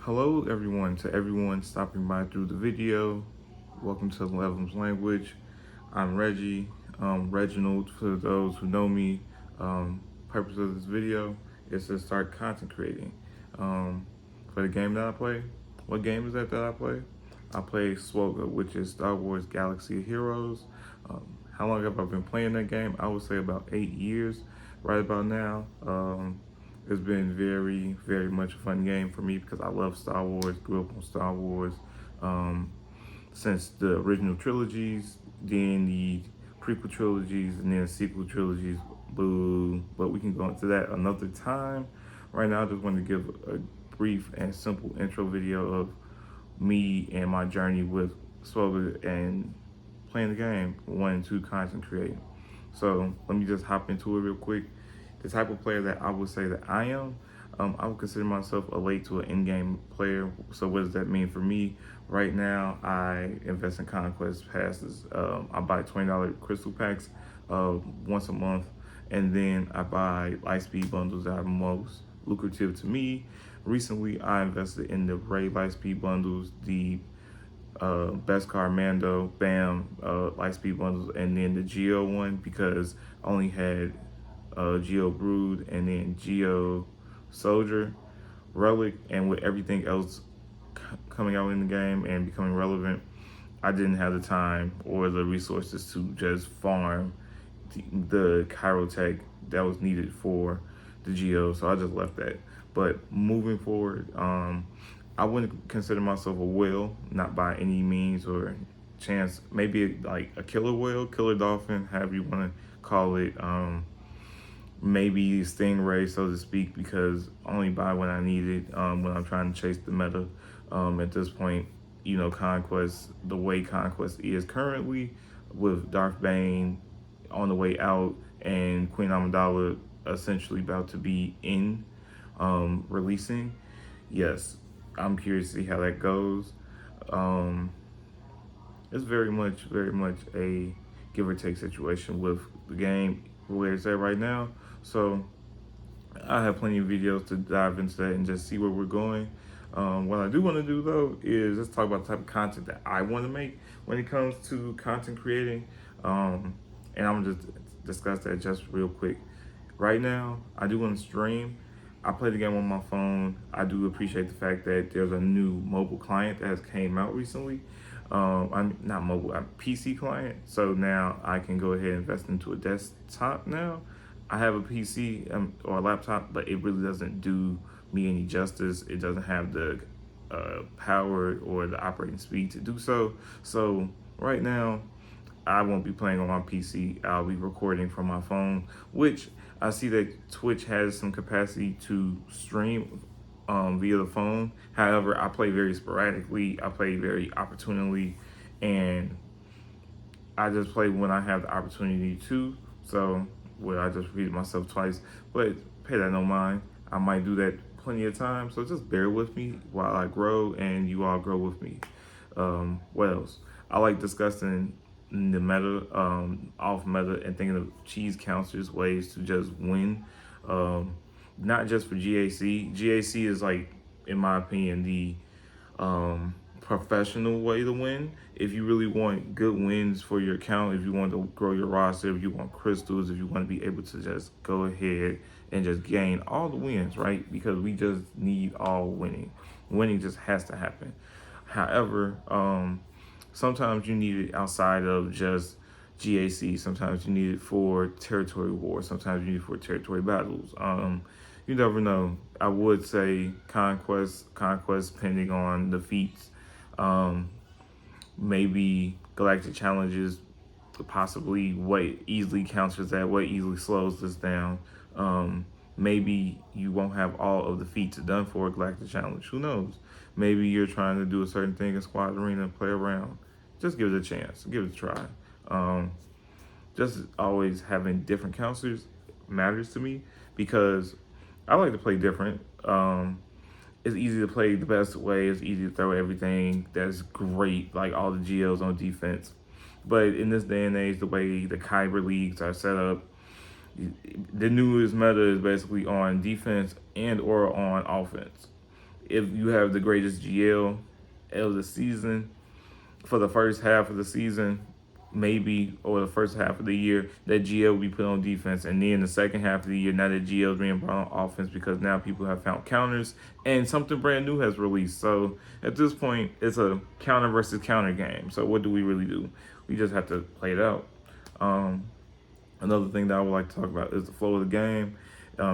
Hello everyone, to everyone stopping by through the video. Welcome to Levham's Language. I'm Reggie, Reginald for those who know me. Purpose of this video is to start content creating. For the game that I play, what game is that I play? I play Swgoh, which is Star Wars Galaxy of Heroes. How long have I been playing that game? I would say about 8 years right about now. It's been very, very much a fun game for me because I love Star Wars, grew up on Star Wars since the original trilogies, then the prequel trilogies, and then sequel trilogies. Boo. But we can go into that another time. Right now, I just want to give a brief and simple intro video of me and my journey with Swgoh and playing the game, wanting to content create. So let me just hop into it real quick. The type of player that I would say that I am, I would consider myself a late to an in-game player. So what does that mean for me? Right now, I invest in conquest passes. I buy $20 crystal packs once a month, and then I buy Lightspeed bundles that are most lucrative to me. Recently, I invested in the Ray Lightspeed bundles, the Beskar Mando, Bam, Lightspeed bundles, and then the Geo one because I only had Geo Brood and then Geo Soldier, Relic, and with everything else coming out in the game and becoming relevant, I didn't have the time or the resources to just farm the Chirotech that was needed for the Geo, so I just left that. But moving forward, I wouldn't consider myself a whale, not by any means or chance. Maybe like a killer whale, killer dolphin, however you want to call it. Maybe stingray, so to speak, because only buy when I need it, when I'm trying to chase the meta. At this point, Conquest, the way Conquest is currently, with Darth Bane on the way out and Queen Amidala essentially about to be in releasing. Yes, I'm curious to see how that goes. It's very much a give or take situation with the game where it's at right now. So I have plenty of videos to dive into that and just see where we're going. What I do want to do though is let's talk about the type of content that I want to make when it comes to content creating. And I'm gonna just discuss that just real quick. Right now, I do want to stream. I play the game on my phone. I do appreciate the fact that there's a new mobile client that has came out recently. I'm not mobile, I'm PC client. So now I can go ahead and invest into a desktop now. I have a PC or a laptop, but it really doesn't do me any justice. It doesn't have the power or the operating speed to do so. So right now, I won't be playing on my PC. I'll be recording from my phone, which I see that Twitch has some capacity to stream via the phone. However, I play very sporadically. I play very opportunely, and I just play when I have the opportunity to. So, I just repeated myself twice, but pay that no mind. I might do that plenty of times. So just bear with me while I grow, and you all grow with me. What else? I like discussing the meta, off meta, and thinking of cheese counters, ways to just win. Not just for GAC. GAC is like, in my opinion, the professional way to win. If you really want good wins for your account, if you want to grow your roster, if you want crystals, if you want to be able to just go ahead and just gain all the wins, right? Because we just need all winning. Winning just has to happen. However, sometimes you need it outside of just GAC. Sometimes you need it for territory wars. Sometimes you need it for territory battles. You never know. I would say conquest, depending on the feats. Maybe galactic challenges, possibly what easily counters that, what easily slows this down. Maybe you won't have all of the feats done for a galactic challenge. Who knows? Maybe you're trying to do a certain thing in squad arena and play around. Just give it a chance. Give it a try. Just always having different counselors matters to me because I like to play different. It's easy to play the best way. It's easy to throw everything that's great, like all the GLs on defense. But in this day and age, the way the Kyber leagues are set up, the newest meta is basically on defense and or on offense. if you have the greatest GL of the season for the first half of the season, maybe, or the first half of the year, that GL will be put on defense. And then the second half of the year, now that GL is being brought on offense because now people have found counters and something brand new has released. So at this point, it's a counter versus counter game. So what do we really do? We just have to play it out. Another thing that I would like to talk about is the flow of the game,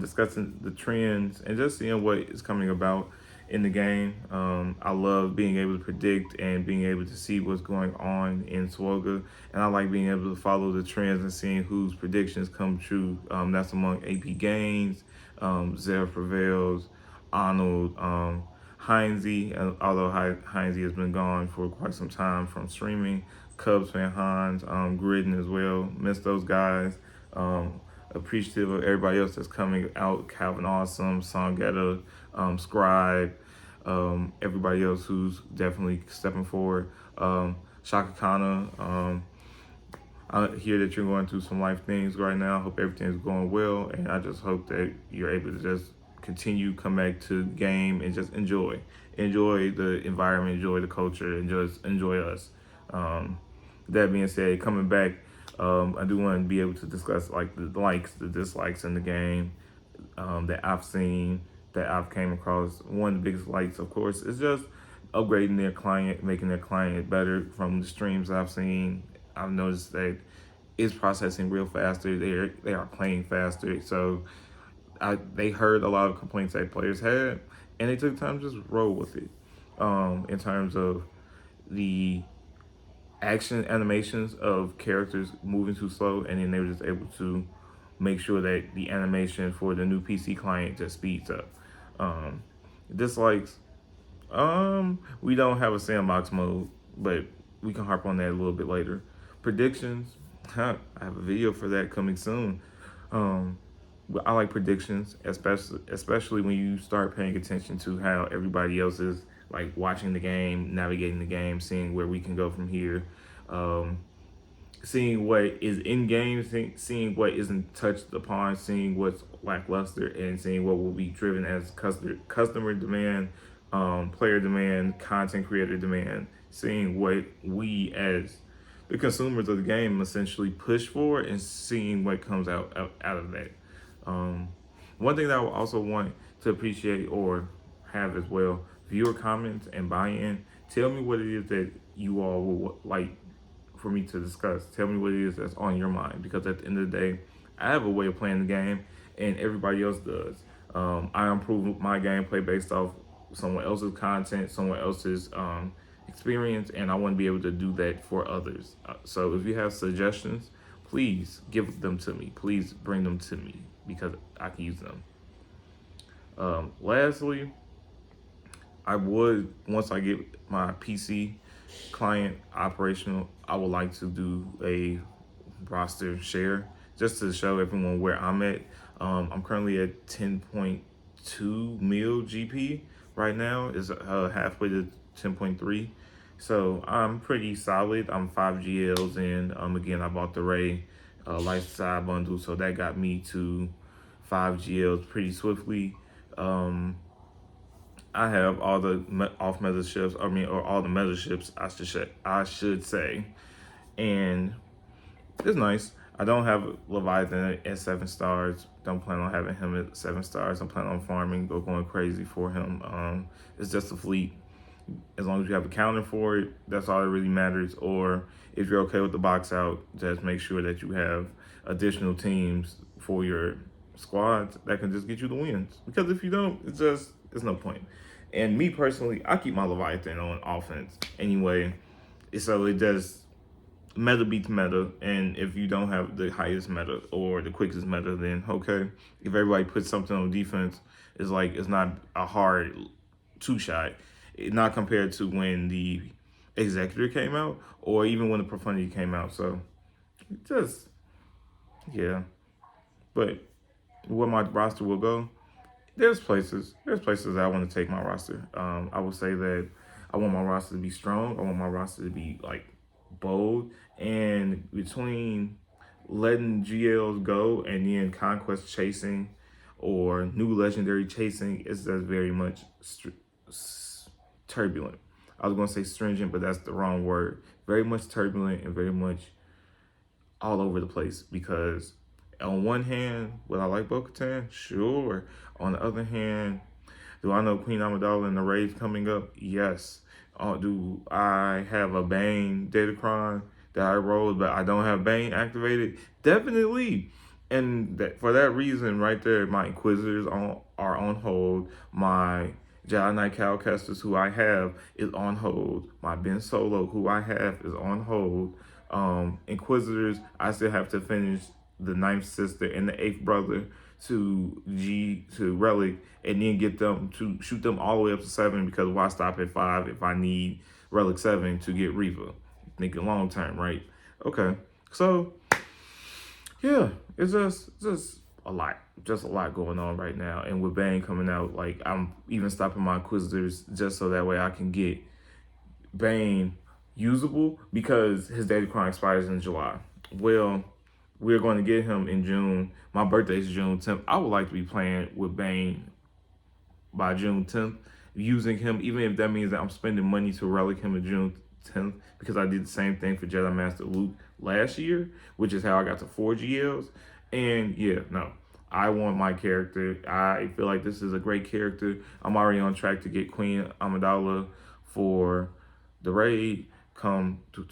discussing the trends and just seeing what is coming about in the game. I love being able to predict and being able to see what's going on in Swgoh, and I like being able to follow the trends and seeing whose predictions come true. That's among AP Gaines, Zev Prevails, Arnold, Heinze, although Heinze has been gone for quite some time from streaming, Cubs fan Hans, Gridden as well. Miss those guys. Appreciative of everybody else that's coming out. Calvin Awesome, Songetta, Scribe, everybody else who's definitely stepping forward. Shaka Kana, I hear that you're going through some life things right now. I hope everything's going well, and I just hope that you're able to just continue, come back to the game and just enjoy the environment, enjoy the culture, and just enjoy us. That being said, coming back, I do want to be able to discuss like the likes, the dislikes in the game that I've seen, that I've came across. One of the biggest likes, of course, is just upgrading their client, making their client better. From the streams I've seen, I've noticed that it's processing real faster. They are playing faster. So they heard a lot of complaints that players had, and they took time to just roll with it. In terms of the action animations of characters moving too slow, and then they were just able to make sure that the animation for the new PC client just speeds up. Dislikes, we don't have a sandbox mode, but we can harp on that a little bit later. Predictions, I have a video for that coming soon. I like predictions, especially when you start paying attention to how everybody else is like watching the game, navigating the game, seeing where we can go from here, seeing what is in game, seeing what isn't touched upon, seeing what's lackluster, and seeing what will be driven as customer demand, player demand, content creator demand, seeing what we as the consumers of the game essentially push for, and seeing what comes out of that. One thing that I would also want to appreciate or have as well, viewer comments and buy-in. Tell me what it is that you all would like for me to discuss. Tell me what it is that's on your mind, because at the end of the day, I have a way of playing the game and everybody else does. I improve my gameplay based off someone else's content, someone else's experience, and I want to be able to do that for others. So if you have suggestions, please give them to me. Please bring them to me because I can use them. Lastly, I would, once I get my PC client operational, I would like to do a roster share just to show everyone where I'm at. I'm currently at 10.2 mil GP right now. Is halfway to 10.3. So I'm pretty solid. I'm 5 GLs in. Again, I bought the Ray lifestyle bundle, so that got me to 5 GLs pretty swiftly. I have all the off meta ships, or all the meta ships, I should say, and it's nice. I don't have Leviathan at 7 stars. Don't plan on having him at 7 stars. I'm planning on farming or going crazy for him. It's just a fleet. As long as you have a counter for it, that's all that really matters. Or if you're okay with the box out, just make sure that you have additional teams for your squads that can just get you the wins. Because if you don't, it's no point. And me personally, I keep my Leviathan on offense anyway. So it does meta beats meta. And if you don't have the highest meta or the quickest meta, then okay. If everybody puts something on defense, it's not a hard two-shot. Not compared to when the Executor came out, or even when the Profundity came out. So, yeah. But where my roster will go, there's places that I want to take my roster. I would say that I want my roster to be strong. I want my roster to be like bold. And between letting GLs go and then conquest chasing or new legendary chasing, it's just very much turbulent. I was going to say stringent, but that's the wrong word. Very much turbulent and very much all over the place, because on one hand, would I like Bo-Katan? Sure. On the other hand, do I know Queen Amidala and the raid coming up? Yes. Do I have a Bane Datacron that I rolled, but I don't have Bane activated? Definitely. And for that reason right there, my Inquisitors are on hold. My Jedi Knight Calcasters, who I have, is on hold. My Ben Solo, who I have, is on hold. Inquisitors, I still have to finish the 9th sister and the 8th brother to Relic, and then get them to shoot them all the way up to 7, because why stop at 5 if I need Relic 7 to get Reva? Thinking long term, right? Okay, so yeah, it's just a lot going on right now. And with Bane coming out, like, I'm even stopping my Inquisitors just so that way I can get Bane usable, because his Datacron expires in July. Well, we're going to get him in June. My birthday is June 10th. I would like to be playing with Bane by June 10th, using him, even if that means that I'm spending money to relic him in June 10th, because I did the same thing for Jedi Master Luke last year, which is how I got to 4 GLs. And yeah, no, I want my character. I feel like this is a great character. I'm already on track to get Queen Amidala for the raid come to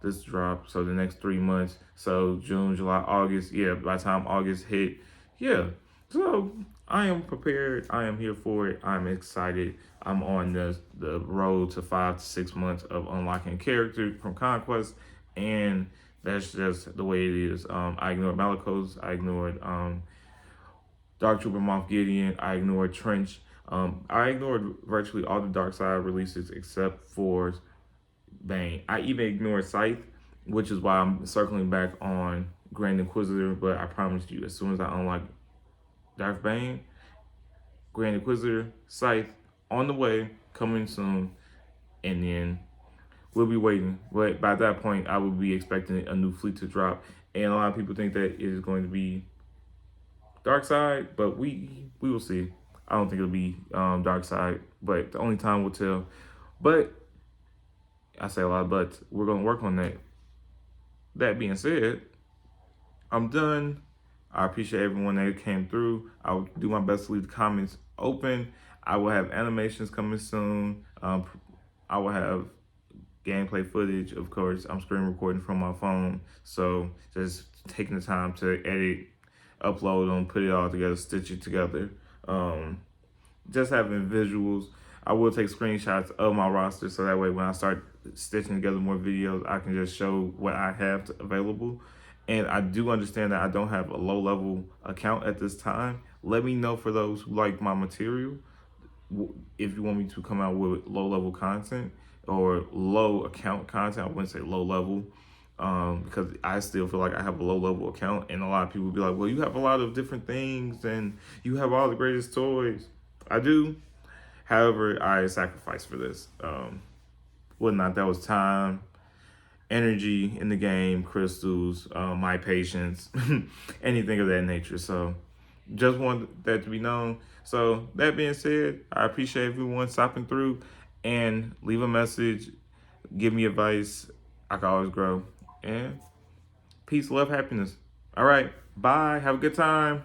this drop. So the next 3 months. So June, July, August. Yeah, by the time August hit, yeah. So I am prepared. I am here for it. I'm excited. I'm on the road to 5 to 6 months of unlocking character from Conquest, and that's just the way it is. I ignored Malicos. I ignored Dark Trooper Moff Gideon. I ignored Trench. I ignored virtually all the Dark Side releases except for Bane. I even ignored Scythe, which is why I'm circling back on Grand Inquisitor. But I promise you, as soon as I unlock Darth Bane, Grand Inquisitor, Scythe, on the way, coming soon, and then we'll be waiting. But by that point, I will be expecting a new fleet to drop. And a lot of people think that it is going to be Dark Side, but we will see. I don't think it'll be Dark Side, but the only time will tell. But I say a lot of buts. We're going to work on that. That being said, I'm done. I appreciate everyone that came through. I'll do my best to leave the comments open. I will have animations coming soon. I will have gameplay footage. Of course, I'm screen recording from my phone. So just taking the time to edit, upload them, put it all together, stitch it together. Just having visuals. I will take screenshots of my roster, so that way when I start stitching together more videos, I can just show what I have available. And I do understand that I don't have a low-level account at this time. Let me know, for those who like my material, if you want me to come out with low-level content or low account content. I wouldn't say low-level, because I still feel like I have a low-level account. And a lot of people be like, well, you have a lot of different things and you have all the greatest toys. I do. However, I sacrificed for this. Whatnot, that was time, energy in the game, crystals, my patience, anything of that nature. So just want that to be known. So that being said, I appreciate everyone stopping through, and leave a message, give me advice. I can always grow. And peace, love, happiness. All right, bye. Have a good time.